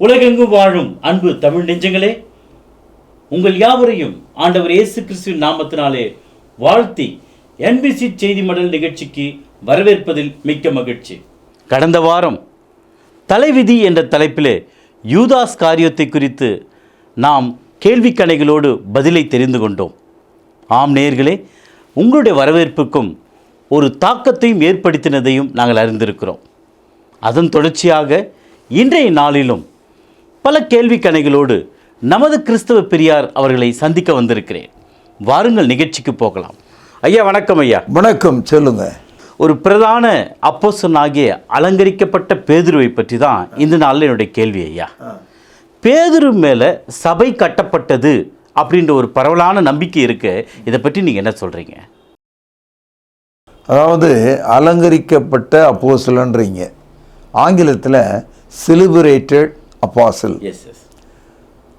உலகெங்கும் வாழும் அன்பு தமிழ் நெஞ்சங்களே, உங்கள் யாவரையும் ஆண்டவர் இயேசு கிறிஸ்துவின் நாமத்தினாலே வாழ்த்தி என்பிசி செய்தி மடல் நிகழ்ச்சிக்கு வரவேற்பதில் மிக்க மகிழ்ச்சி. கடந்த வாரம் தலைவிதி என்ற தலைப்பிலே யூதாஸ் காரியத்தை குறித்து நாம் கேள்விக்கணைகளோடு பதிலை தெரிந்து கொண்டோம். ஆம் நேயர்களே, உங்களுடைய வரவேற்புக்கும் ஒரு தாக்கத்தையும் ஏற்படுத்தினதையும் நாங்கள் அறிந்திருக்கிறோம். அதன் தொடர்ச்சியாக இன்றைய நாளிலும் பல கேள்விக்கணைகளோடு நமது கிறிஸ்தவ பெரியார் அவர்களை சந்திக்க வந்திருக்கிறேன். வாருங்கள் நிகழ்ச்சிக்கு போகலாம். ஐயா வணக்கம். ஐயா வணக்கம். சொல்லுங்க. ஒரு பிரதான அப்போஸ்தலனாகிய அலங்கரிக்கப்பட்ட பேதுருவை பற்றி தான் இந்த நாளில் என்னுடைய கேள்வி. ஐயா, பேதுரு மேலே சபை கட்டப்பட்டது அப்படின்ற ஒரு பரவலான நம்பிக்கை இருக்கு. இதை பற்றி நீங்கள் என்ன சொல்கிறீங்க? அதாவது அலங்கரிக்கப்பட்ட அப்போஸ்தலன்றீங்க, ஆங்கிலத்தில் செலிப்ரேட்டட் அப்பாசல்.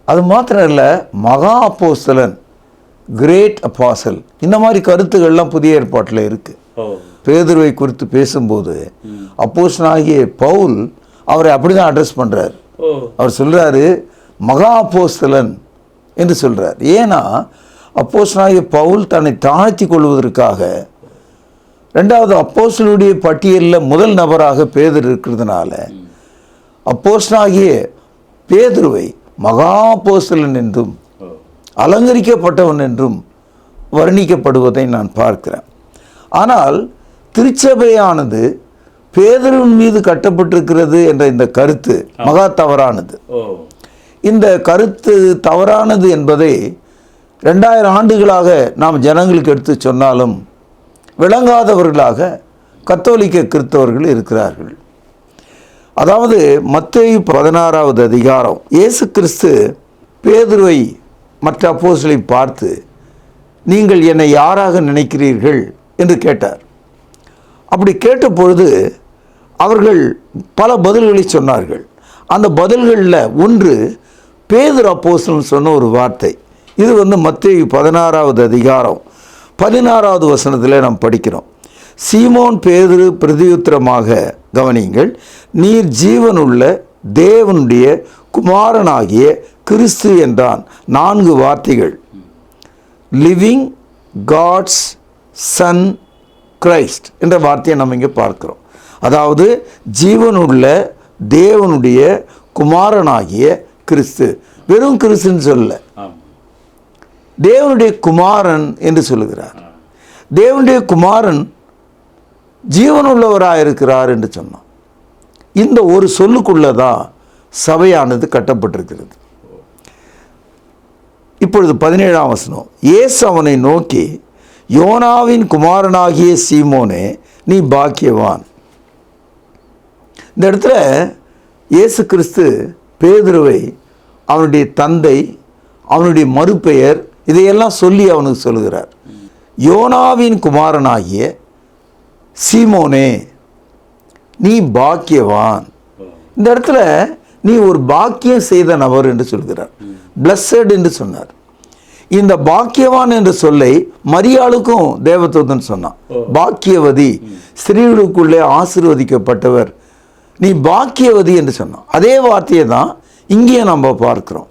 அது மாத்திரம் இல்லை, மகா அப்போஸ்தலன், கிரேட் அப்பாசல், இந்த மாதிரி கருத்துக்கள்லாம் புதிய ஏற்பாட்டில் இருக்குது. பேதுருவை குறித்து பேசும்போது அப்போஸ்தலனாகிய பவுல் அவரை அப்படி தான் அட்ரஸ் பண்ணுறார். அவர் சொல்கிறாரு மகா அப்போஸ்தலன் என்று சொல்கிறார். ஏன்னா அப்போஸ்தலனாகிய பவுல் தன்னை தாழ்த்தி கொள்வதற்காக, ரெண்டாவது அப்போஸ்தலனுடைய பட்டியலில் முதல் நபராக பேதுரு இருக்கிறதுனால அப்போஸ்தலனாகிய பேதுருவை மகா அப்போஸ்தலன் என்றும் அலங்கரிக்கப்பட்டவன் என்றும் வர்ணிக்கப்படுவதை நான் பார்க்கிறேன். ஆனால் திருச்சபையானது பேதுருவின் மீது கட்டப்பட்டிருக்கிறது என்ற இந்த கருத்து மகா தவறானது. இந்த கருத்து தவறானது என்பதை 2000 ஆண்டுகளாக நாம் ஜனங்களுக்கு எடுத்து சொன்னாலும் விளங்காதவர்களாக கத்தோலிக்க கிறிஸ்தவர்கள் இருக்கிறார்கள். அதாவது மத்தேயு 16வது அதிகாரம், இயேசு கிறிஸ்து பேதுருவை மற்ற அப்போஸ்தலரை பார்த்து நீங்கள் என்னை யாராக நினைக்கிறீர்கள் என்று கேட்டார். அப்படி கேட்ட பொழுது அவர்கள் பல பதில்களை சொன்னார்கள். அந்த பதில்களில் ஒன்று பேதுரு அப்போஸ்தலன் சொன்ன ஒரு வார்த்தை. இது மத்தேயு 16வது அதிகாரம் 16வது வசனத்தில் நாம் படிக்கிறோம். சீமோன் பேதுரு பிரதியுத்தரமாக, கவனியுங்கள், நீர் ஜீவனுள்ள தேவனுடைய குமாரனாகிய கிறிஸ்து என்றான். 4 வார்த்தைகள். லிவிங் காட்ஸ் சன் கிரைஸ்ட் என்ற வார்த்தையை நம்ம இங்கே பார்க்கிறோம். அதாவது ஜீவனுள்ள தேவனுடைய குமாரனாகிய கிறிஸ்து. வெறும் கிறிஸ்துன்னு சொல்ல, தேவனுடைய குமாரன் என்று சொல்லுகிறார். தேவனுடைய குமாரன் ஜீவனுள்ளவராக இருக்கிறார் என்று சொன்னான். இந்த ஒரு சொல்லுக்குள்ளதான் சபையானது கட்டப்பட்டிருக்கிறது. இப்பொழுது 17ஆம் வசனம், இயேசு அவனை நோக்கி, யோனாவின் குமாரனாகிய சீமோனே, நீ பாக்கியவான். இந்த இடத்துல இயேசு கிறிஸ்து பேதுருவை அவனுடைய தந்தை, அவனுடைய மறுபெயர், இதையெல்லாம் சொல்லி அவனுக்கு சொல்லுகிறார். யோனாவின் குமாரனாகிய சீமோனே, நீ பாக்கியவான். இந்த இடத்துல நீ ஒரு பாக்கியம் செய்த நபர் என்று சொல்கிறார். பிளஸட் என்று சொன்னார். இந்த பாக்கியவான் என்ற சொல்லை மரியாளுக்கும் தேவதூதன் சொன்னான். பாக்கியவதி, ஸ்திரீகளுக்குள்ளே ஆசீர்வதிக்கப்பட்டவர், நீ பாக்கியவதி என்று சொன்னான். அதே வார்த்தையை தான் இங்கே நம்ம பார்க்கிறோம்.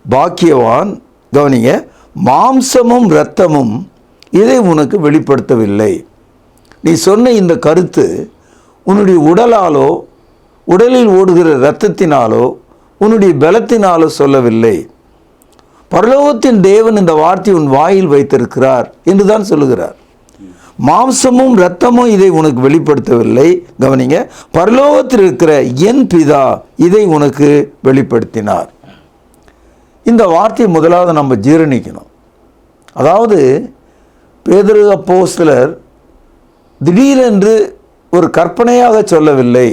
பாக்கியவான், கவனிங்க, மாம்சமும் இரத்தமும் இதை உனக்கு வெளிப்படுத்தவில்லை. நீ சொன்ன இந்த கருத்து உன்னுடைய உடலாலோ, உடலில் ஓடுகிற இரத்தத்தினாலோ, உன்னுடைய பலத்தினாலோ சொல்லவில்லை. பரலோகத்தின் தேவன் இந்த வார்த்தை உன் வாயில் வைத்திருக்கிறார் என்று தான் சொல்லுகிறார். மாம்சமும் இரத்தமும் இதை உனக்கு வெளிப்படுத்தவில்லை. கவனிங்க, பரலோகத்தில் இருக்கிற என் பிதா இதை உனக்கு வெளிப்படுத்தினார். இந்த வார்த்தையை முதலாவது நம்ம ஜீரணிக்கணும். அதாவது பேதுரு அப்போஸ்தலர் திடீரென்று ஒரு கற்பனையாக சொல்லவில்லை,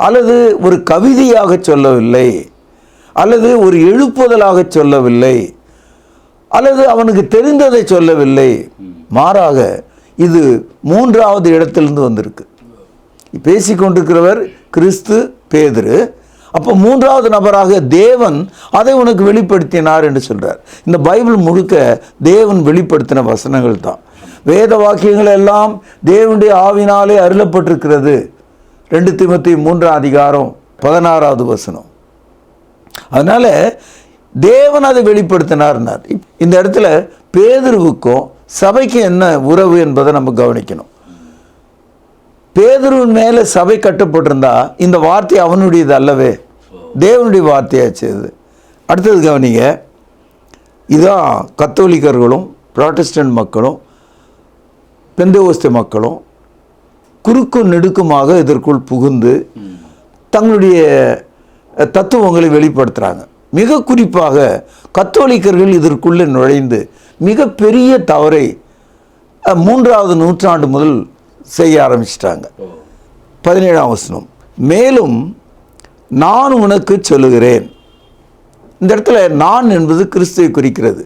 அல்லது ஒரு கவிதையாக சொல்லவில்லை, அல்லது ஒரு எழுப்புதலாக சொல்லவில்லை, அல்லது அவனுக்கு தெரிந்ததை சொல்லவில்லை. மாறாக இது 3வது இடத்திலிருந்து வந்திருக்கு. பேசிக்கொண்டிருக்கிறவர் கிறிஸ்து, பேதுரு. அப்போ 3வது நபராக தேவன் அதை உனக்கு வெளிப்படுத்தினார் என்று சொல்கிறார். இந்த பைபிள் முழுக்க தேவன் வெளிப்படுத்தின வசனங்கள் தான். வேத வாக்கியங்கள் எல்லாம் தேவனுடைய ஆவினாலே அருளப்பட்டிருக்கிறது. 2 தீமோத்தேயு 3ஆம் அதிகாரம் 16வது வசனம். அதனால தேவன் அதை வெளிப்படுத்தினார்னார். இந்த இடத்துல பேதுருவுக்கும் சபைக்கு என்ன உறவு என்பதை நம்ம கவனிக்கணும். பேதுருவின் மேலே சபை கட்டப்பட்டிருந்தா இந்த வார்த்தை அவனுடையது அல்லவே, தேவனுடைய வார்த்தையாச்சு அது. அடுத்தது கவனிங்க, இதான் கத்தோலிக்கர்களும் புராட்டஸ்டன்ட் மக்களும் பெந்தேகோஸ்தே மக்களும் குறுக்கும் நெடுக்குமாக இதற்குள் புகுந்து தங்களுடைய தத்துவங்களை வெளிப்படுத்துகிறாங்க. மிக குறிப்பாக கத்தோலிக்கர்கள் இதற்குள்ளே நுழைந்து மிக பெரிய தவறை 3வது நூற்றாண்டு முதல் செய்ய ஆரம்பிச்சிட்டாங்க. 17ஆம் வசனம், மேலும் நான் உனக்கு சொல்லுகிறேன். இந்த இடத்துல நான் என்பது கிறிஸ்துவை குறிக்கிறது,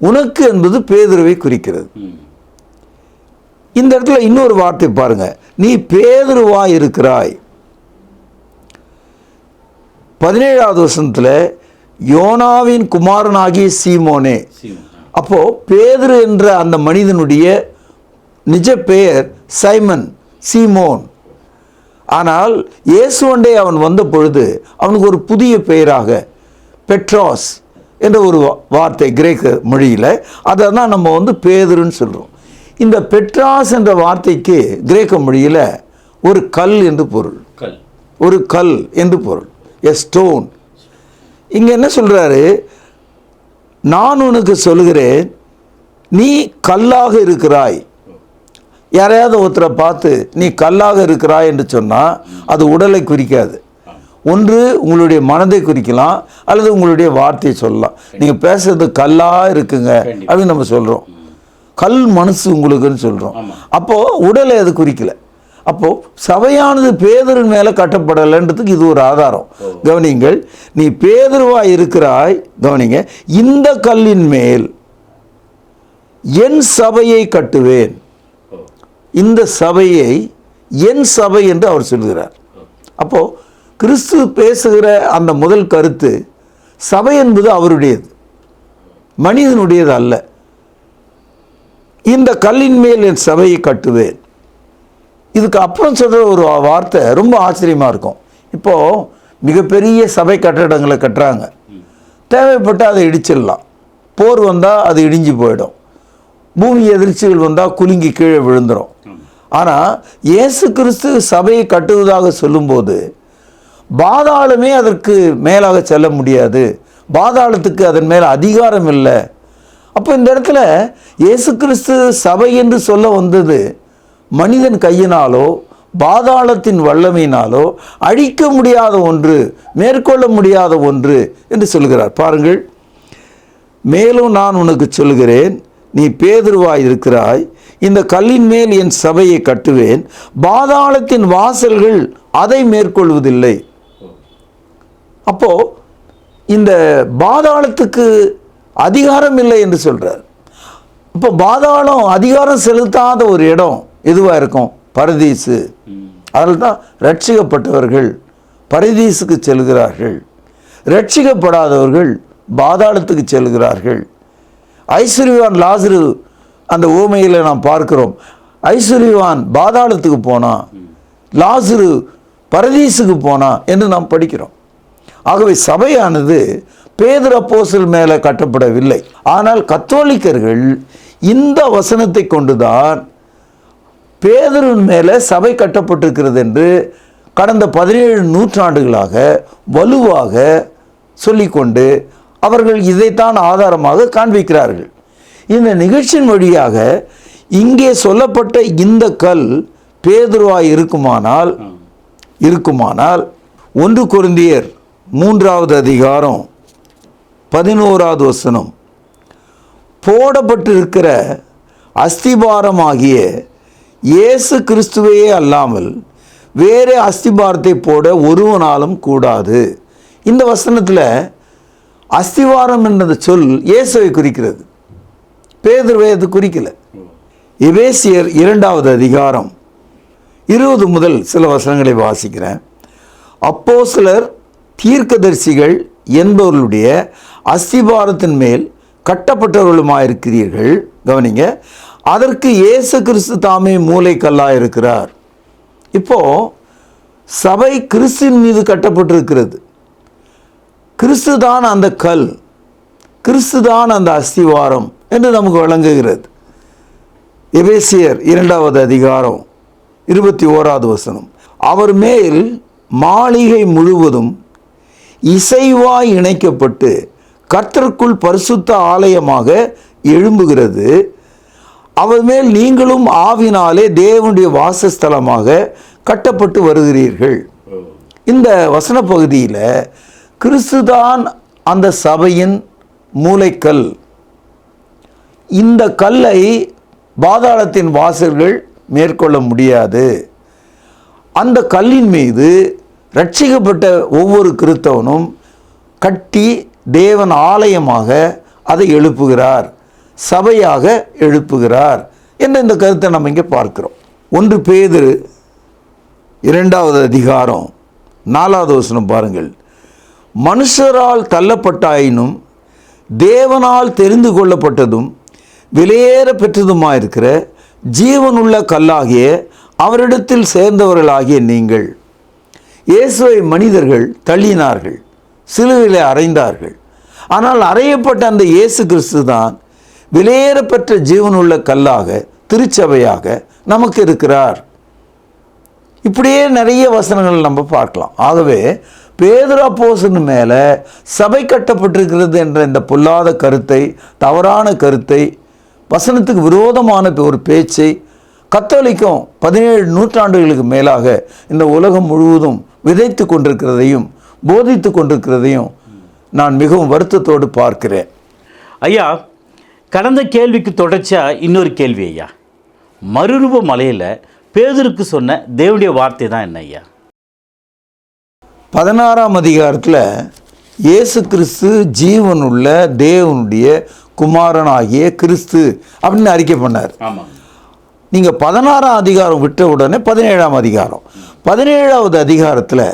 உனக்கு என்பது பேதுருவை குறிக்கிறது. இந்த இடத்துல இன்னொரு வார்த்தை பாருங்க, நீ பேதுருவாய் இருக்கிறாய். 17வது வசனத்தில் யோனாவின் குமாரனாகிய சீமோனே. அப்போ பேதுரு என்ற அந்த மனிதனுடைய நிஜ பெயர் சைமன், சீமோன். ஆனால் இயேசுவண்டே அவன் வந்த பொழுது அவனுக்கு ஒரு புதிய பெயராக பெட்ராஸ் என்ற ஒரு வார்த்தை கிரேக்க மொழியில், அதை தான் நம்ம பேதுருன்னு சொல்கிறோம். இந்த பெட்ராஸ் என்ற வார்த்தைக்கு கிரேக்க மொழியில் ஒரு கல் என்று பொருள், ஒரு கல் என்று பொருள், எ ஸ்டோன். இங்கே என்ன சொல்கிறாரு, நான் உனக்கு சொல்லுகிறேன் நீ கல்லாக இருக்கிறாய். யாரையாவது ஒருத்தரை பார்த்து நீ கல்லாக இருக்கிறாய் என்று சொன்னால் அது உடலை குறிக்காது. ஒன்று உங்களுடைய மனதை குறிக்கலாம், அல்லது உங்களுடைய வார்த்தையை சொல்லலாம். நீங்கள் பேசுறது கல்லாக இருக்குங்க அப்படின்னு நம்ம சொல்கிறோம், கல் மனசு உங்களுக்குன்னு சொல்கிறோம். அப்போது உடலை அது குறிக்கல. அப்போது சபையானது பேதுருவின் மேலே கட்டப்படலைன்றதுக்கு இது ஒரு ஆதாரம். கவனிங்கள், நீ பேதுருவாய் இருக்கிறாய். கவனிங்க, இந்த கல்லின் மேல் என் சபையை கட்டுவேன். இந்த சபையை என் சபை என்று அவர் சொல்கிறார். அப்போது கிறிஸ்து பேசுகிற அந்த முதல் கருத்து, சபை என்பது அவருடையது, மனிதனுடையது அல்ல. இந்த கல்லின் மேல் என் சபையை கட்டுவேன். இதுக்கு அப்புறம் சொல்கிற ஒரு வார்த்தை ரொம்ப ஆச்சரியமாக இருக்கும். இப்போது மிகப்பெரிய சபை கட்டடங்களை கட்டுறாங்க, தேவைப்பட்டால் அதை இடிச்சிடலாம். போர் வந்தால் அது இடிஞ்சு போயிடும், பூமி எதிர்ச்சிகள் வந்தால் குலுங்கி கீழே விழுந்துடும். ஆனால் இயேசு கிறிஸ்து சபையை கட்டுவதாக சொல்லும்போது பாதாளமே அதற்கு மேலாக செல்ல முடியாது, பாதாளத்துக்கு அதன் மேலே அதிகாரம் இல்லை. அப்போ இந்த இடத்துல இயேசு கிறிஸ்து சபை என்று சொல்ல வந்தது மனிதன் கையினாலோ பாதாளத்தின் வல்லமையினாலோ அழிக்க முடியாத ஒன்று, மேற்கொள்ள முடியாத ஒன்று என்று சொல்கிறார். பாருங்கள், மேலும் நான் உனக்கு சொல்கிறேன் நீ பேதுருவாய் இருக்கிறாய், இந்த கல்லின் மேல் என் சபையை கட்டுவேன், பாதாளத்தின் வாசல்கள் அதை மேற்கொள்வதில்லை. அப்போ இந்த பாதாளத்துக்கு அதிகாரம் இல்லை என்று சொல்றார். இப்போ பாதாளம் அதிகாரம் செலுத்தாத ஒரு இடம் எதுவாக இருக்கும்? பரதீசு. அதில் தான் ரட்சிக்கப்பட்டவர்கள் பரதீசுக்கு செல்கிறார்கள், ரட்சிக்கப்படாதவர்கள் பாதாளத்துக்கு செல்கிறார்கள். ஐஸ்வர்யவான் லாசரு அந்த ஓமையில் நாம் பார்க்கிறோம். ஐஸ்வர்யவான் பாதாளத்துக்கு போனான், லாசரு பரதீசுக்கு போனான் என்று நாம் படிக்கிறோம். ஆகவே சபையானது பேதுரு அப்போஸ்தலர் மேலே கட்டப்படவில்லை. ஆனால் கத்தோலிக்கர்கள் இந்த வசனத்தை கொண்டுதான் பேதுருவின் மேலே சபை கட்டப்பட்டிருக்கிறது என்று கடந்த 17 நூற்றாண்டுகளாக வலுவாக சொல்லிக்கொண்டு அவர்கள் இதைத்தான் ஆதாரமாக காண்பிக்கிறார்கள். இந்த நிகழ்ச்சியின் வழியாக இங்கே சொல்லப்பட்ட இந்த கல் பேதுருவாய் இருக்குமானால் 1 கொரிந்தியர் 3வது அதிகாரம் 11வது வசனம், போடப்பட்டிருக்கிற அஸ்திபாரமாகிய இயேசு கிறிஸ்துவையே அல்லாமல் வேறு அஸ்திபாரத்தை போட ஒருவனாலும் கூடாது. இந்த வசனத்தில் அஸ்திவாரம் என்ற சொல் இயேசுவை குறிக்கிறது, பேதுருவை அது குறிக்கல. எபேசியர் 2வது அதிகாரம் 20 முதல் சில வசனங்களை வாசிக்கிறேன். அப்போஸ்தலர் தீர்க்கதரிசிகள் என்பவர்களுடைய அஸ்திபாரத்தின் மேல் கட்டப்பட்டவர்களுமாயிருக்கிறீர்கள். கவனிங்க, அதற்கு இயேசு கிறிஸ்து தாமே மூலைக்கல்லாக இருக்கிறார். இப்போ சபை கிறிஸ்துவின் மீது கட்டப்பட்டிருக்கிறது. கிறிஸ்து தான் அந்த கல், கிறிஸ்து தான் அந்த அஸ்திவாரம் என்று நமக்கு வழங்குகிறது. எபேசியர் 2வது அதிகாரம் 21வது வசனம், அவர் மேல் மாளிகை முழுவதும் இசைவாய் இணைக்கப்பட்டு கர்த்தருக்குள் பரிசுத்த ஆலயமாக எழும்புகிறது. அவர் மேல் நீங்களும் ஆவினாலே தேவனுடைய வாசஸ்தலமாக கட்டப்பட்டு வருகிறீர்கள். இந்த வசன பகுதியில் கிறிஸ்துதான் அந்த சபையின் மூலைக்கல். இந்த கல்லை பாதாளத்தின் வாசல்கள் மேற்கொள்ள முடியாது. அந்த கல்லின் மீது ரட்சிக்கப்பட்ட ஒவ்வொரு கிறிஸ்தவனும் கட்டி தேவன் ஆலயமாக அதை எழுப்புகிறார், சபையாக எழுப்புகிறார் என்ற இந்த கருத்தை நம்ம இங்கே பார்க்கிறோம். 1 பேதுரு 2வது அதிகாரம் 4வது வசனம் பாருங்கள். மனுஷரால் தள்ளப்பட்டாயினும் தேவனால் தெரிந்து கொள்ளப்பட்டதும் விலையேற பெற்றதுமாயிருக்கிற ஜீவனுள்ள கல்லாகிய அவரிடத்தில் சேர்ந்தவர்களாகிய நீங்கள், இயேசுவை மனிதர்கள் தள்ளினார்கள், சிலுவையிலே அறைந்தார்கள். ஆனால் அறையப்பட்ட அந்த இயேசு கிறிஸ்து தான் விலையேற பெற்ற ஜீவனுள்ள கல்லாக திருச்சபையாக நமக்கு இருக்கிறார். இப்படியே நிறைய வசனங்கள் நம்ம பார்க்கலாம். ஆகவே பேதுரு அப்போஸ்தலன் மேலே சபை கட்டப்பட்டிருக்கிறது என்ற இந்த பொல்லாத கருத்தை, தவறான கருத்தை, வசனத்துக்கு விரோதமான ஒரு பேச்சை கத்தோலிக்கம் 17 நூற்றாண்டுகளுக்கு மேலாக இந்த உலகம் முழுவதும் விதைத்து கொண்டிருக்கிறதையும் போதித்து கொண்டிருக்கிறதையும் நான் மிகவும் வருத்தத்தோடு பார்க்கிறேன். ஐயா, கடந்த கேள்விக்கு தொடர்ச்சியாக இன்னொரு கேள்வி ஐயா. மறுரூப மலையில் பேதுருக்கு சொன்ன தேவனுடைய வார்த்தை தான் என்ன ஐயா? 16ஆம் அதிகாரத்தில் இயேசு கிறிஸ்து ஜீவனுள்ள தேவனுடைய குமாரனாகிய கிறிஸ்து அப்படின்னு அறிக்கை பண்ணார். ஆமாம். நீங்கள் 16ஆம் அதிகாரம் விட்ட உடனே 17ஆம் அதிகாரம், 17வது அதிகாரத்தில்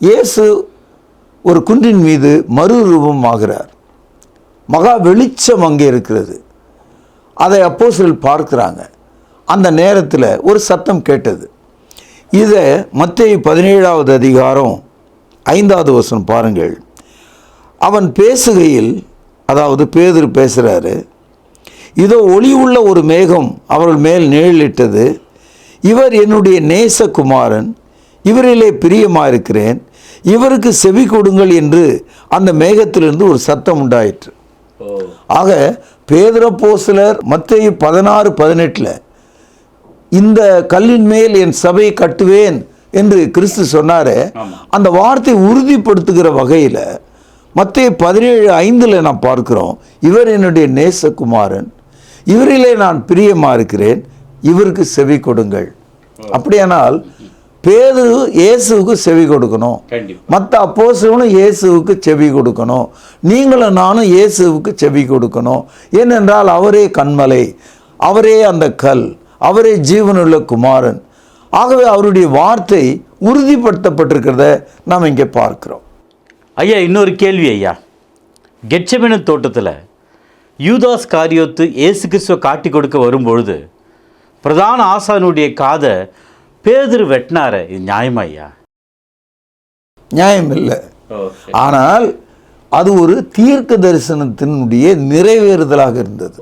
இயேசு ஒரு குன்றின் மீது மறுரூபம் ஆகிறார். மகா வெளிச்சம் அங்கே இருக்கிறது. அதை அப்போஸ்தலர்கள் பார்க்குறாங்க. அந்த நேரத்தில் ஒரு சத்தம் கேட்டது. இதை மத்தேயு 17வது அதிகாரம் 5வது வசனம் பாருங்கள். அவன் பேசுகையில், அதாவது பேதுரு பேசுகிறாரு, இதோ ஒளி உள்ள ஒரு மேகம் அவர்கள் மேல் நிழலிட்டது. இவர் என்னுடைய நேசகுமாரன், இவரிலே பிரியமாயிருக்கிறேன், இவருக்கு செவி கொடுங்கள் என்று அந்த மேகத்திலிருந்து ஒரு சத்தம் உண்டாயிற்று. ஆக பேதுரு அப்போஸ்தலர் மத்தேயு 16:18 இந்த கல்லின் மேல் என் சபையை கட்டுவேன் என்று கிறிஸ்து சொன்னாரே, அந்த வார்த்தை உறுதிப்படுத்துகிற வகையில் மத்தேயு 17:5 நாம் பார்க்கிறோம், இவர் என்னுடைய நேசகுமாரன், இவரிலே நான் பிரியமாக இருக்கிறேன், இவருக்கு செவி கொடுங்கள். அப்படியானால் பேதுரு இயேசுவுக்கு செவி கொடுக்கணும், மற்ற அப்போஸ்தலனும் இயேசுவுக்கு செவி கொடுக்கணும், நீங்களும் நானும் இயேசுவுக்கு செவி கொடுக்கணும். ஏனென்றால் அவரே கன்மலை, அவரே அந்த கல், அவரே ஜீவனுள்ள குமாரன். ஆகவே அவருடைய வார்த்தை உறுதிப்படுத்தப்பட்டிருக்கிறத நாம் இங்கே பார்க்கிறோம். ஐயா, இன்னொரு கேள்வி ஐயா. கெத்செமனே தோட்டத்தில் யூதாஸ் காரியோத்து இயேசு கிறிஸ்துவை காட்டி கொடுக்க வரும்பொழுது பிரதான ஆசானுடைய காதை பேதுரு வெட்டினார, இது நியாயமா ஐயா? நியாயம் இல்லை. ஆனால் அது ஒரு தீர்க்க தரிசனத்தினுடைய நிறைவேறுதலாக இருந்தது.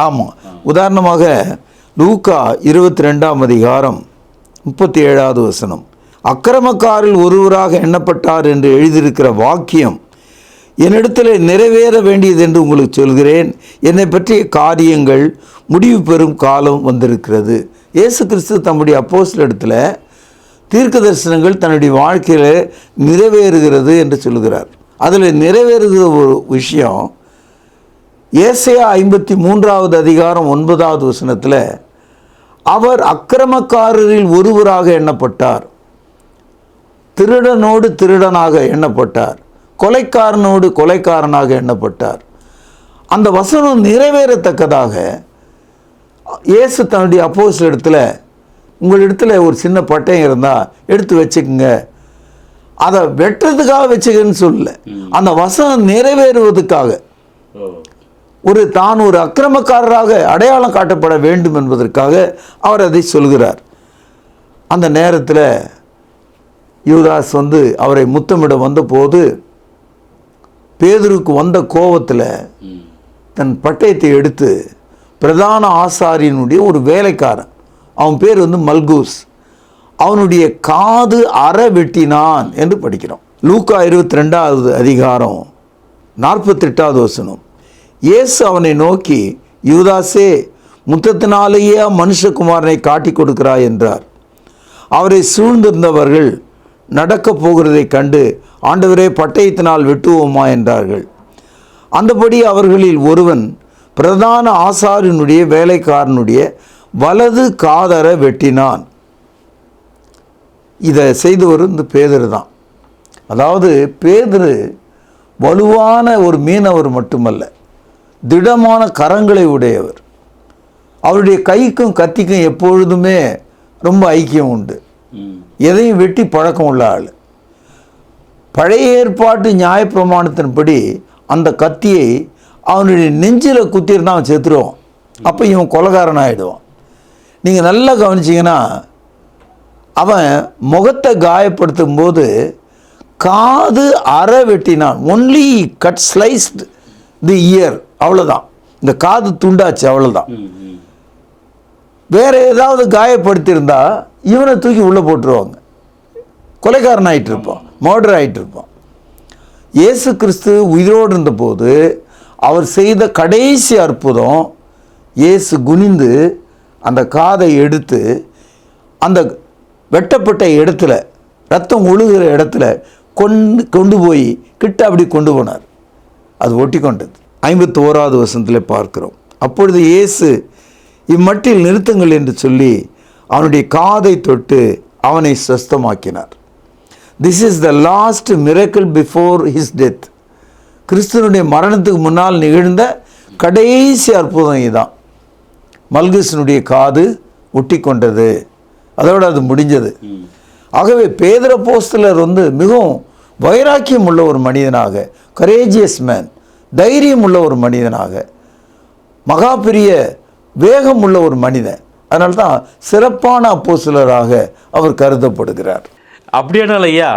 ஆமாம். உதாரணமாக லூக்கா 22ஆம் அதிகாரம் 37வது வசனம், அக்கிரமக்காரில் ஒருவராக எண்ணப்பட்டார் என்று எழுதியிருக்கிற வாக்கியம் என்னிடத்தில் நிறைவேற வேண்டியது என்று உங்களுக்கு சொல்கிறேன். என்னை பற்றிய காரியங்கள் முடிவு பெறும் காலம் வந்திருக்கிறது. இயேசு கிறிஸ்து தம்முடைய அப்போஸ்தலரிடத்தில் தீர்க்க தரிசனங்கள் தன்னுடைய வாழ்க்கையில் நிறைவேறுகிறது என்று சொல்கிறார். அதில் நிறைவேறுகிற ஒரு விஷயம் ஏசாயா 53வது அதிகாரம் 9வது வசனத்தில், அவர் அக்கிரமக்காரரில் ஒருவராக எண்ணப்பட்டார், திருடனோடு திருடனாக எண்ணப்பட்டார், கொலைக்காரனோடு கொலைக்காரனாக எண்ணப்பட்டார். அந்த வசனம் நிறைவேறத்தக்கதாக இயேசு தன்னுடைய அப்போஸ்தலரிடத்தில், உங்களிடத்தில் ஒரு சின்ன பட்டயம் இருந்தால் எடுத்து வச்சுக்கோங்க, அதை வெட்டுறதுக்காக வச்சுக்கன்னு சொல்லல, அந்த வசனம் நிறைவேறுவதற்காக, தான் ஒரு அக்கிரமக்காரராக அடையாளம் காட்டப்பட வேண்டும் என்பதற்காக அவர் அதை சொல்கிறார். அந்த நேரத்தில் யூதாஸ் அவரை முத்தமிட வந்தபோது பேதுருக்கு வந்த கோபத்தில் தன் பட்டயத்தை எடுத்து பிரதான ஆசாரியனுடைய ஒரு வேலைக்காரன், அவன் பேர் மல்கூஸ், அவனுடைய காது அற வெட்டினான் என்று படிக்கிறோம். லூக்கா 22வது அதிகாரம் 48வது வசனம். இயேசு அவனை நோக்கி, யூதாசே, முத்தத்தினாலேயே மனுஷகுமாரனை காட்டி கொடுக்கிறாய் என்றார். அவரை சூழ்ந்திருந்தவர்கள் நடக்கப் போகிறதை கண்டு, ஆண்டவரே, பட்டயத்தினால் வெட்டுவோமா என்றார்கள். அந்தபடி அவர்களில் ஒருவன் பிரதான ஆசாரியனுடைய வேலைக்காரனுடைய வலது காதர வெட்டினான். இதை செய்தவர் பேதுரு தான். அதாவது பேதுரு வலுவான ஒரு மீனவர் மட்டுமல்ல, திடமான கரங்களை உடையவர். அவருடைய கைக்கும் கத்திக்கும் எப்பொழுதுமே ரொம்ப ஐக்கியம் உண்டு. எதையும் வெட்டி பழக்கம் உள்ள ஆள். பழைய ஏற்பாட்டு நியாயப்பிரமாணத்தின்படி அந்த கத்தியை அவனுடைய நெஞ்சில் குத்திருந்தான் அவன் செத்துருவான். அப்போ இவன் கொலைகாரன் ஆகிடுவான். நீங்கள் நல்லா கவனிச்சிங்கன்னா, அவன் முகத்தை காயப்படுத்தும் போது காது அற வெட்டினான். Only cut sliced the ear, அவ்வளோதான். இந்த காது துண்டாச்சு, அவ்வளோதான். வேற ஏதாவது காயப்படுத்தியிருந்தா இவனை தூக்கி உள்ளே போட்டுருவாங்க, கொலைகாரன் ஆகிட்டு இருப்பான், மர்டர் ஆகிட்டு இருப்பான். இயேசு கிறிஸ்து உயிரோடு இருந்தபோது அவர் செய்த கடைசி அற்புதம், இயேசு குனிந்து அந்த காதை எடுத்து அந்த வெட்டப்பட்ட இடத்துல, ரத்தம் ஒழுகிற இடத்துல கொண்டு போய் கிட்ட அப்படி கொண்டு போனார். அது ஒட்டி கொண்டது. 51வது வசனத்தில் பார்க்கிறோம். அப்பொழுது இயேசு, இம்மட்டில் நிறுத்துங்கள் என்று சொல்லி அவனுடைய காதை தொட்டு அவனை சுஸ்தமாக்கினார். This is the last miracle before his death. கிறிஸ்துவனுடைய மரணத்துக்கு முன்னால் நிகழ்ந்த கடைசி அற்புதம் இதுதான். மல்குஸினுடைய காது ஒட்டி கொண்டது, அதோடு அது முடிஞ்சது. ஆகவே பேதுரு அப்போஸ்தலர் மிகவும் வைராக்கியம் உள்ள ஒரு மனிதனாக, கரேஜியஸ் மேன், தைரியம் உள்ள ஒரு மனிதனாக, மகா பெரிய வேகம் உள்ள ஒரு மனிதன். அதனால தான் சிறப்பான அப்போஸ்தலராக அவர் கருதப்படுகிறார். அப்படியானால் ஐயா,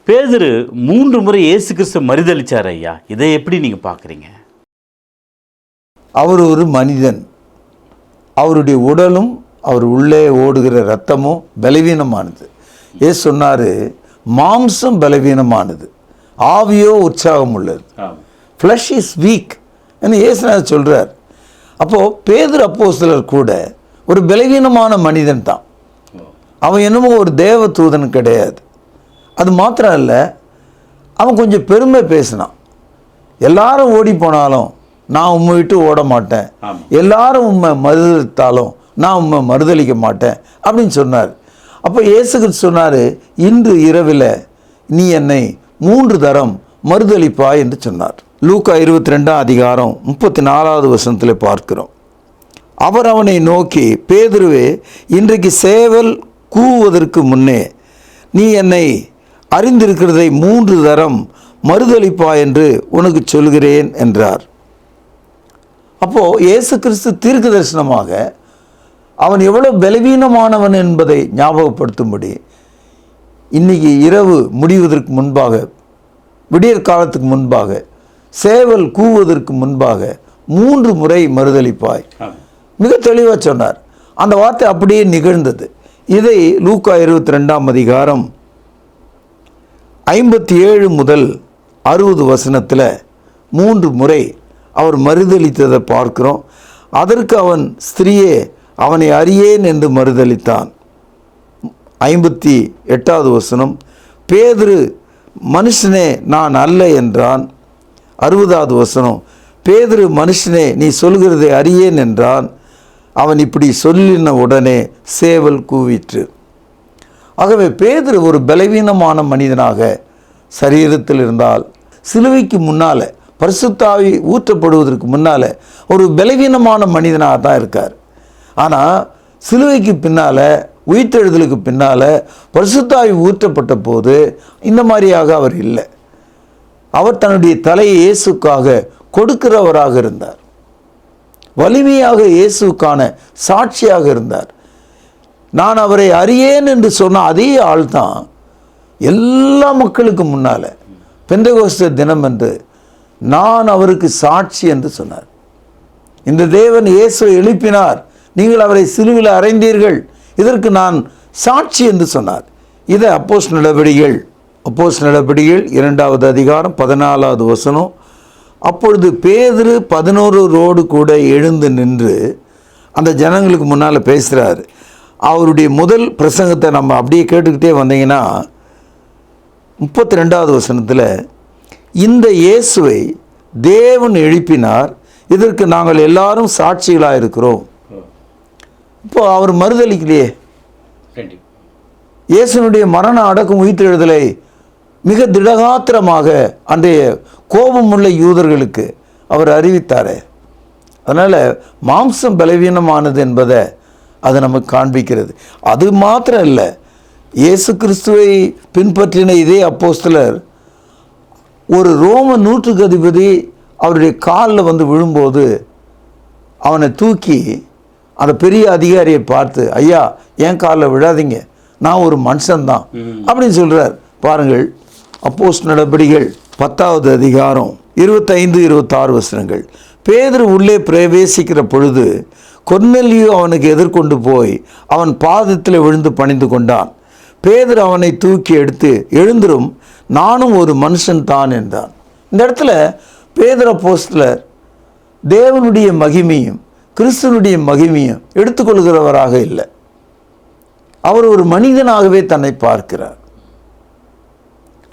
பேதுரு 3 முறை இயேசு கிறிஸ்து மறுதளிச்சார் ஐயா. இதை எப்படி நீங்கள் பார்க்குறீங்க? அவர் ஒரு மனிதன். அவருடைய உடலும் அவர் உள்ளே ஓடுகிற இரத்தமும் பலவீனமானது. ஏசு சொன்னார், மாம்சம் பலவீனமானது, ஆவியோ உற்சாகம் உள்ளது. ஃப்ளஷ் இஸ் வீக் என்று ஏசுநாதர் சொல்கிறார். அப்போது பேதுரு அப்போஸ்தலர் கூட ஒரு பலவீனமான மனிதன் தான். அவன் என்னமோ ஒரு தேவ தூதன் கிடையாது. அது மாத்திரம் இல்லை, அவன் கொஞ்சம் பெருமை பேசினான். எல்லாரும் ஓடி போனாலும் நான் உண்மை விட்டு ஓட மாட்டேன், எல்லாரும் உண்மை மறுதளித்தாலும் நான் உண்மை மறுதளிக்க மாட்டேன் அப்படின்னு சொன்னார். அப்போ இயேசு கிறிஸ்து சொன்னார், இன்று இரவில் நீ என்னை 3 தரம் மறுதளிப்பாய் என்று சொன்னார். லூக்கா 22ஆம் அதிகாரம் 34வது வசனத்தில் பார்க்கிறோம். அவர் அவனை நோக்கி, பேதுருவே, இன்றைக்கு சேவல் கூவுவதற்கு முன்னே நீ என்னை அறிந்திருக்கிறதை 3 தரம் மறுதளிப்பாய் என்று உனக்கு சொல்கிறேன் என்றார். அப்போது இயேசு கிறிஸ்து தீர்க்க தரிசனமாக அவன் எவ்வளோ பலவீனமானவன் என்பதை ஞாபகப்படுத்தும்படி இன்னைக்கு இரவு முடிவதற்கு முன்பாக, விடியற் காலத்துக்கு முன்பாக, சேவல் கூவுவதற்கு முன்பாக 3 முறை மறுதளிப்பாய், மிக தெளிவாக சொன்னார். அந்த வார்த்தை அப்படியே நிகழ்ந்தது. இதை லூக்கா 22ஆம் அதிகாரம் 57 முதல் 60 வசனத்தில் 3 முறை அவர் மறுதளித்ததை பார்க்கிறோம். அதற்கு அவன், ஸ்திரீயே, அவனை அறியேன் என்று மறுதளித்தான். 58வது வசனம், பேதுரு, மனுஷனே, நான் அல்ல என்றான். 60வது வசனம், பேதுரு, மனுஷனே, நீ சொல்கிறதை அறியேன் என்றான். அவன் இப்படி சொல்லின உடனே சேவல் கூவிற்று. ஆகவே பேதுரு ஒரு பலவீனமான மனிதனாக சரீரத்தில் இருந்தால், சிலுவைக்கு முன்னால், பரிசுத்த ஆவி ஊற்றப்படுவதற்கு முன்னால் ஒரு பலவீனமான மனிதனாக தான் இருக்கார். ஆனால் சிலுவைக்கு பின்னால், உயிர்த்தெழுதலுக்கு பின்னால், பரிசுத்த ஆவி ஊற்றப்பட்ட போது இந்த மாதிரியாக அவர் இல்லை. அவர் தன்னுடைய தலையை இயேசுக்காக கொடுக்கிறவராக இருந்தார். வலிமையாக இயேசுக்கான சாட்சியாக இருந்தார். நான் அவரை அறியேன் என்று சொன்ன அதே ஆள் தான் எல்லா மக்களுக்கு முன்னால் பெந்தெகோஸ்தே தினம் என்று நான் அவருக்கு சாட்சி என்று சொன்னார். இந்த தேவன் இயேசுவை எழுப்பினார், நீங்கள் அவரை சிலுவையில் அறைந்தீர்கள், இதற்கு நான் சாட்சி என்று சொன்னார். இதை அப்போஸ்தலர் நடபடிகள் 2வது அதிகாரம் 14வது வசனம். அப்பொழுது பேதுரு 11 கூட எழுந்து நின்று அந்த ஜனங்களுக்கு முன்னால் பேசுகிறார். அவருடைய முதல் பிரசங்கத்தை நம்ம அப்படியே கேட்டுக்கிட்டே வந்தீங்கன்னா 32வது வசனத்தில், இந்த இயேசுவை தேவன் எழுப்பினார், இதற்கு நாங்கள் எல்லாரும் சாட்சிகளாக இருக்கிறோம். இப்போ அவர் மறுதளிக்கலையே. இயேசுனுடைய மரண அடக்கம் உயிர்த்தெழுதலை மிக திடகாத்திரமாக அன்றைய கோபமுள்ள யூதர்களுக்கு அவர் அறிவித்தாரே. அதனால் மாம்சம் பலவீனமானது என்பதை அது நமக்கு காண்பிக்கிறது. அது மாத்திரம் இல்லை, இயேசு கிறிஸ்துவை பின்பற்றின இதே அப்போஸ்தலர் ஒரு ரோம நூற்றுக்கு அதிபதி அவருடைய காலில் வந்து விழும்போது அவனை தூக்கி அந்த பெரிய அதிகாரியை பார்த்து, ஐயா என் காலில் விழாதீங்க, நான் ஒரு மனுஷன்தான் அப்படின்னு சொல்கிறார். பாருங்கள், அப்போஸ்தலர் நடபடிகள் 10வது அதிகாரம் 25-26 வசனங்கள். பேதுரு உள்ளே பிரவேசிக்கிற பொழுது கொர்நேலியு அவனுக்கு எதிர்கொண்டு போய் அவன் பாதத்தில் விழுந்து பணிந்து கொண்டான். பேதுரு அவனை தூக்கி எடுத்து, எழுந்திரும், நானும் ஒரு மனுஷன் தான் என்றான். இந்த இடத்துல பேதுரு அப்போஸ்தலர் தேவனுடைய மகிமையும் கிறிஸ்துவனுடைய மகிமையும் எடுத்துக்கொள்கிறவராக இல்லை. அவர் ஒரு மனிதனாகவே தன்னை பார்க்கிறார்.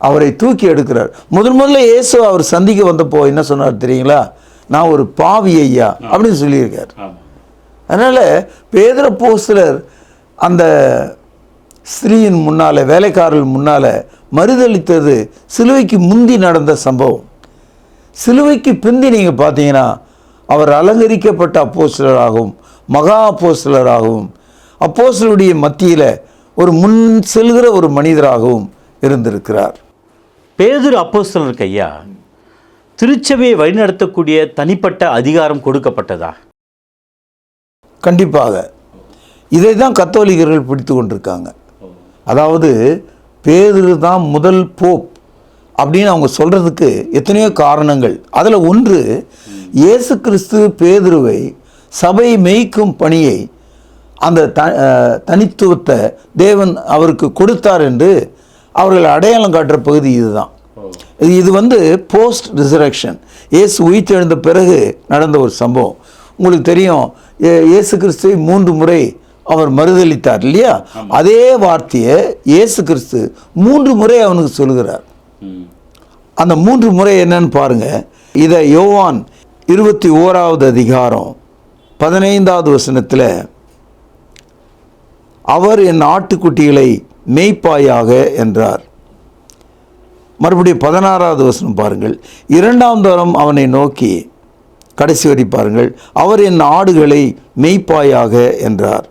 அவரை தூக்கி எடுக்கிறார். முதல்ல இயேசு அவர் சந்திக்க வந்தப்போ என்ன சொன்னார் தெரியுங்களா? நான் ஒரு பாவி ஐயா அப்படின்னு சொல்லியிருக்கார். அதனால் பேதுரு அப்போஸ்தலர் அந்த ஸ்திரீயின் முன்னால், வேலைக்காரர்கள் முன்னால் மறுதளித்தது சிலுவைக்கு முந்தி நடந்த சம்பவம். சிலுவைக்கு பிந்தி நீங்கள் பார்த்தீங்கன்னா அவர் அலங்கரிக்கப்பட்ட அப்போஸ்தலராகவும் மகா அப்போஸ்தலராகவும் அப்போஸ்தலருடைய மத்தியில் ஒரு முன் செல்கிற ஒரு மனிதராகவும் இருந்திருக்கிறார். பேதுரு அப்போஸ்தலருக்கு ஐயா திருச்சபையை வழிநடத்தக்கூடிய தனிப்பட்ட அதிகாரம் கொடுக்கப்பட்டதா? கண்டிப்பாக. இதை தான் கத்தோலிக்கர்கள் பிடித்து கொண்டிருக்காங்க. அதாவது பேதுரு தான் முதல் போப் அப்படின்னு அவங்க சொல்கிறதுக்கு எத்தனையோ காரணங்கள். அதில் ஒன்று, இயேசு கிறிஸ்து பேதுருவை சபை மேய்க்கும் பணியை, அந்த தனித்துவத்தை தேவன் அவருக்கு கொடுத்தார் என்று அவர்கள் அடையாளம் காட்டுற பகுதி இதுதான். இது வந்து போஸ்ட் ரிசரக்ஷன், இயேசு உயிர்த்தெழுந்த பிறகு நடந்த ஒரு சம்பவம். உங்களுக்கு தெரியும், இயேசு கிறிஸ்துவை 3 முறை அவர் மறுதளித்தார் இல்லையா? அதே வார்த்தையை இயேசு கிறிஸ்து 3 முறை அவனுக்கு சொல்கிறார். அந்த 3 முறை என்னன்னு பாருங்க. இதை யோவான் 21வது அதிகாரம் 15வது வசனத்தில், அவர் என் ஆட்டுக்குட்டிகளை மேய்ப்பாயாக என்றார். மறுபடியும் 16வது வசனம் பாருங்கள். 2ஆம் தரம் அவனை நோக்கி, கடைசி வரி பாருங்கள், அவர் என் ஆடுகளை மேய்ப்பாயாக என்றார்.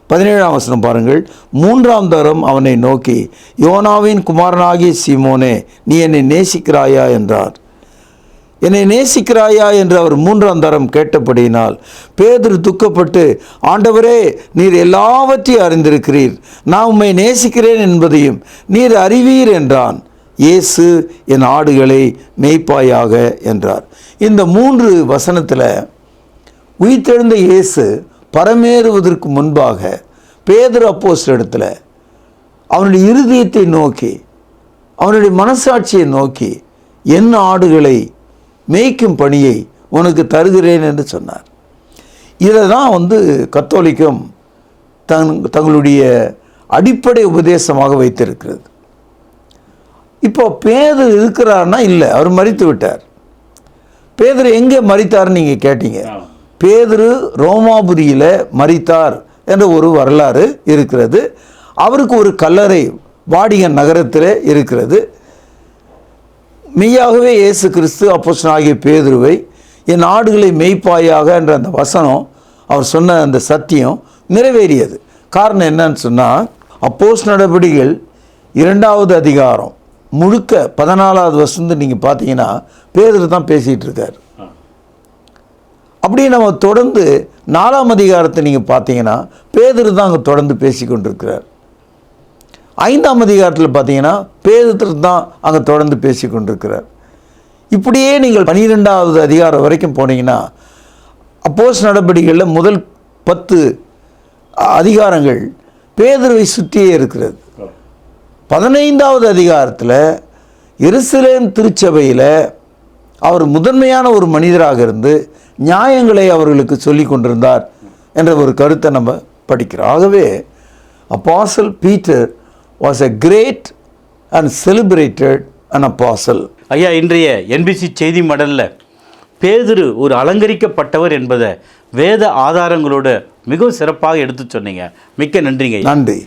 17ஆம் வசனம் பாருங்கள். 3ஆம் தரம் அவனை நோக்கி, யோனாவின் குமாரனாகிய சீமோனே, நீ என்னை நேசிக்கிறாயா என்றார். என்னை நேசிக்கிறாயா என்று அவர் 3ஆம் தரம் கேட்டபடியினால் பேதுரு துக்கப்பட்டு, ஆண்டவரே, நீர் எல்லாவற்றையும் அறிந்திருக்கிறீர், நான் உம்மை நேசிக்கிறேன் என்பதையும் நீர் அறிவீர் என்றான். இயேசு என் ஆடுகளை மேய்ப்பாயாக என்றார். இந்த 3 வசனத்தில் உயிர்த்தெழுந்த இயேசு பரமேறுவதற்கு முன்பாக பேதுரு அப்போஸ்தலரிடத்தில் அவனுடைய இருதயத்தை நோக்கி, அவனுடைய மனசாட்சியை நோக்கி, என் ஆடுகளை மேய்க்கும் பணியை உனக்கு தருகிறேன் என்று சொன்னார். இதை தான் வந்து கத்தோலிக்கம் தங்களுடைய அடிப்படை உபதேசமாக வைத்திருக்கிறது. இப்போ பேதுரு இருக்கிறார்னா இல்லை, அவர் மரித்து விட்டார். பேதுரு எங்கே மரித்தார்னு நீங்கள் கேட்டீங்க. பேதுரு ரோமாபுரியில் மரித்தார் என்ற ஒரு வரலாறு இருக்கிறது. அவருக்கு ஒரு கல்லறை வாடிகன் நகரத்தில் இருக்கிறது. மெய்யாகவே இயேசு கிறிஸ்து அப்போஸ்தலனாகிய பேதுருவை என் ஆடுகளை மேய்ப்பாயாக என்ற அந்த வசனம், அவர் சொன்ன அந்த சத்தியம் நிறைவேறியது. காரணம் என்னன்னு சொன்னால், அப்போஸ்தலர் நடபடிகள் 2வது அதிகாரம் முழுக்க 14வது வசனம் நீங்கள் பார்த்தீங்கன்னா பேதுரு தான் பேசிகிட்டு இருக்கார். அப்படியே நம்ம தொடர்ந்து 4ஆம் அதிகாரத்தை நீங்கள் பார்த்தீங்கன்னா பேதுரு தான் அங்கே தொடர்ந்து பேசி கொண்டிருக்கிறார். 5ஆம் அதிகாரத்தில் பார்த்தீங்கன்னா பேதுரு தான் அங்கே தொடர்ந்து பேசி கொண்டிருக்கிறார். இப்படியே நீங்கள் 12வது அதிகாரம் வரைக்கும் போனீங்கன்னா அப்போஸ்தலர் நடபடிகளில் முதல் 10 அதிகாரங்கள் பேதுருவை சுற்றியே இருக்கிறது. 15வது அதிகாரத்தில் எருசலேம் திருச்சபையில் அவர் முதன்மையான ஒரு மனிதராக இருந்து நியாயங்களை அவர்களுக்கு சொல்லி கொண்டிருந்தார் என்ற ஒரு கருத்தை நம்ம படிக்கிறோம். ஆகவே அப்போஸ்தலர் Peter was a great and celebrated an apostle. ஐயா, இன்றைய என்பிசி செய்தி மடலில் பேதுரு ஒரு அலங்கரிக்கப்பட்டவர் என்பதை வேத ஆதாரங்களோட மிகவும் சிறப்பாக எடுத்து சொன்னீங்க. மிக்க நன்றிங்க. நன்றி.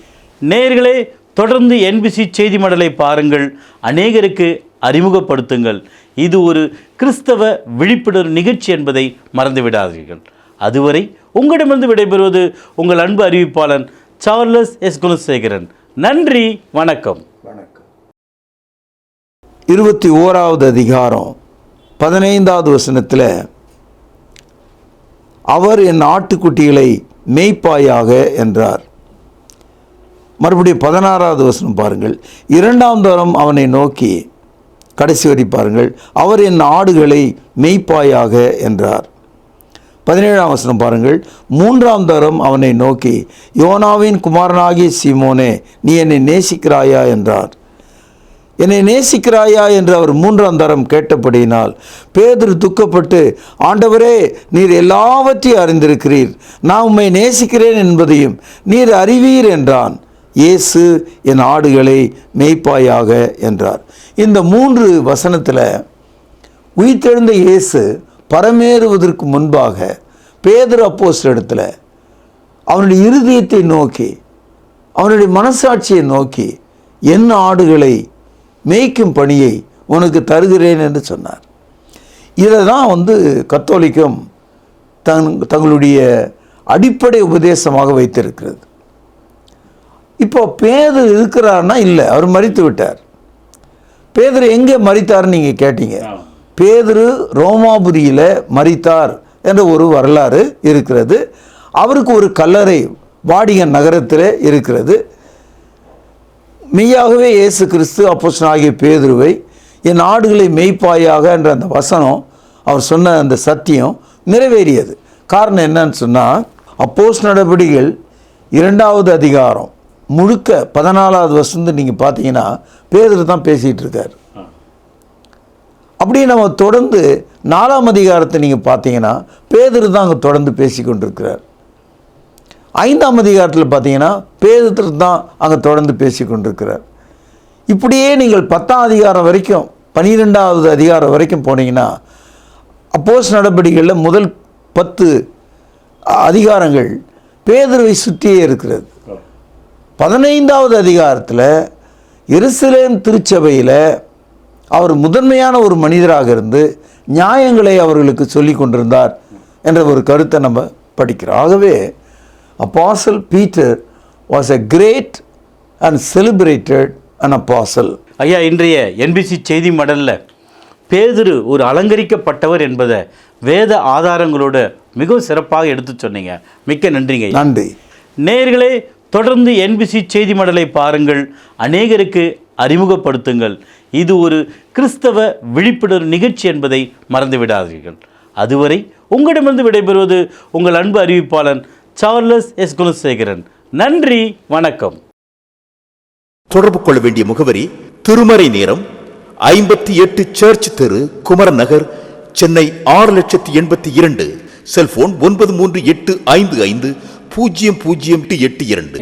நேயர்களே, தொடர்ந்து என்பிசி செய்தி மடலை பாருங்கள், அநேகருக்கு அறிமுகப்படுத்துங்கள். இது ஒரு கிறிஸ்தவ விழிப்புணர்வு நிகழ்ச்சி என்பதை மறந்து விடாதீர்கள். அதுவரை உங்களிடமிருந்து விடைபெறுவது உங்கள் அன்பு அறிவிப்பாளன் சார்லஸ் எஸ் குணசேகரன். நன்றி, வணக்கம். 21வது அதிகாரம் 15வது வசனத்தில் அவர் என் ஆட்டுக்குட்டிகளை மேய்ப்பாயாக என்றார். மறுபடியும் 16வது வசனம் பாருங்கள். 2ஆம் தரம் அவனை நோக்கி, கடைசி வரி பாருங்கள், அவர் என் ஆடுகளை மேய்ப்பாயாக என்றார். 17ஆம் வசனம் பாருங்கள். 3ஆம் தரம் அவனை நோக்கி, யோனாவின் குமாரனாகிய சீமோனே, நீ என்னை நேசிக்கிறாயா என்றார். என்னை நேசிக்கிறாயா என்று அவர் 3ஆம் தரம் கேட்டபடியினால் பேதுரு துக்கப்பட்டு, ஆண்டவரே, நீர் எல்லாவற்றையும் அறிந்திருக்கிறீர், நான் உம்மை நேசிக்கிறேன் என்பதையும் நீர் அறிவீர் என்றான். இயேசு என் ஆடுகளை மேய்ப்பாயாக என்றார். இந்த 3 வசனத்தில் உயிர்த்தெழுந்த இயேசு பரமேறுவதற்கு முன்பாக பேதுரு அப்போஸ்தலரிடத்தில் அவனுடைய இருதயத்தை நோக்கி, அவனுடைய மனசாட்சியை நோக்கி, என் ஆடுகளை மேய்க்கும் பணியை உனக்கு தருகிறேன் என்று சொன்னார். இதை தான் கத்தோலிக்கம் தங்களுடைய அடிப்படை உபதேசமாக வைத்திருக்கிறது. இப்போ பேதுரு இருக்கிறார்னா இல்லை, அவர் மரித்து விட்டார். பேதுரு எங்கே மரித்தார்னு நீங்கள் கேட்டீங்க. பேதுரு ரோமாபுரியில் மரித்தார் என்ற ஒரு வரலாறு இருக்கிறது. அவருக்கு ஒரு கல்லறை வாடிகன் நகரத்தில் இருக்கிறது. மெய்யாகவே இயேசு கிறிஸ்து அப்போஸ்தலனாகிய பேதுருவை என் ஆடுகளை மேய்ப்பாயாக என்ற அந்த வசனம், அவர் சொன்ன அந்த சத்தியம் நிறைவேறியது. காரணம் என்னன்னு சொன்னால், அப்போஸ்தலர் நடபடிகள் 2வது அதிகாரம் முழுக்க 14வது வசனம் நீங்கள் பார்த்தீங்கன்னா பேதுரு தான் பேசிகிட்டு இருக்கார். அப்படியே நம்ம தொடர்ந்து 4ஆம் அதிகாரத்தை நீங்கள் பார்த்தீங்கன்னா பேதுரு தான் அங்கே தொடர்ந்து பேசி கொண்டிருக்கிறார். 5ஆம் அதிகாரத்தில் பார்த்தீங்கன்னா பேதுரு தான் அங்கே தொடர்ந்து பேசி கொண்டிருக்கிறார். இப்படியே நீங்கள் 10ஆம் அதிகாரம் வரைக்கும் 12வது அதிகாரம் வரைக்கும் போனீங்கன்னா அப்போஸ்தலர் நடபடிகளில் முதல் 10 அதிகாரங்கள் பேதுருவை சுற்றியே இருக்கிறது. 15வது அதிகாரத்தில் எருசலேம் திருச்சபையில் அவர் முதன்மையான ஒரு மனிதராக இருந்து நியாயங்களை அவர்களுக்கு சொல்லி கொண்டிருந்தார் என்ற ஒரு கருத்தை நம்ம படிக்கிறோம். ஆகவே அப்போஸ்தலர் Peter was a great and celebrated an apostle. ஐயா, இன்றைய என்பிசி செய்தி மடலில் பேதுரு ஒரு அலங்கரிக்கப்பட்டவர் என்பதை வேத ஆதாரங்களோட மிகவும் சிறப்பாக எடுத்து சொன்னீங்க. மிக்க நன்றிங்க. நன்றி. நேயர்களே, தொடர்ந்து என்பிசி செய்தி மடலை பாருங்கள், அநேகருக்கு அறிமுகப்படுத்துங்கள். இது ஒரு கிறிஸ்தவ விழிப்புணர்வு நிகழ்ச்சி என்பதை மறந்து விடாதீர்கள். அதுவரை உங்களிடமிருந்து விடைபெறுவது உங்கள் அன்பு அறிவிப்பாளன் சார்லஸ் எஸ் குணசேகரன். நன்றி, வணக்கம். தொடர்பு கொள்ள வேண்டிய முகவரி: திருமறை நேரம், 58 சர்ச் தெரு, குமரன் நகர், சென்னை 6,82,000. செல்போன் 9385500882.